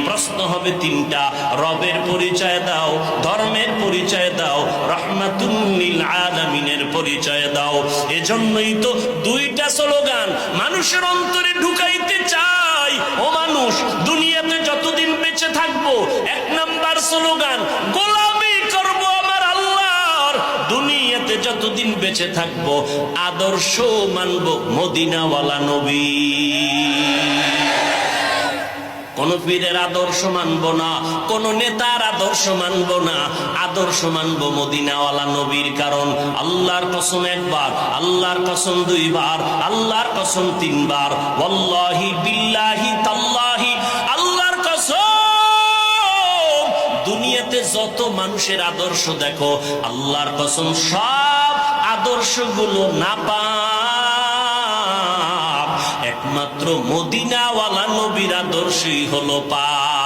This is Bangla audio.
প্রশ্ন হবে তিনটা, রবের পরিচয় দাও, ধর্মের পরিচয় দাও, রাহমাতুল লিল আলামিনের পরিচয় দাও। এজন্যই তো দুইটা স্লোগান মানুষের অন্তরে ঢুকাইতে চাই। ও মানুষ, দুনিয়াতে যতদিন বেঁচে থাকবো, এক নাম্বার স্লোগান গোলামি করব আমার আল্লাহর। দুনিয়াতে যতদিন বেঁচে থাকবো আদর্শ মানব মদিনাওয়ালা নবী। কোন পীরের আদর্শ মানবো না, কোন নেতার আদর্শ মানবো না, আদর্শ মানবো মদিনাওয়ালা নবীর। কারণ আল্লাহর কসম একবার, আল্লাহর কসম দুইবার, আল্লাহর কসম তিনবার, ওয়াল্লাহি বিল্লাহি তাল্লাহি, আল্লাহর কসম দুনিয়াতে যত মানুষের আদর্শ দেখো, আল্লাহর কসম সব আদর্শগুলো নাপাক, একমাত্র মদিনাওয়ালা নবীর আদর্শই হলো পাক।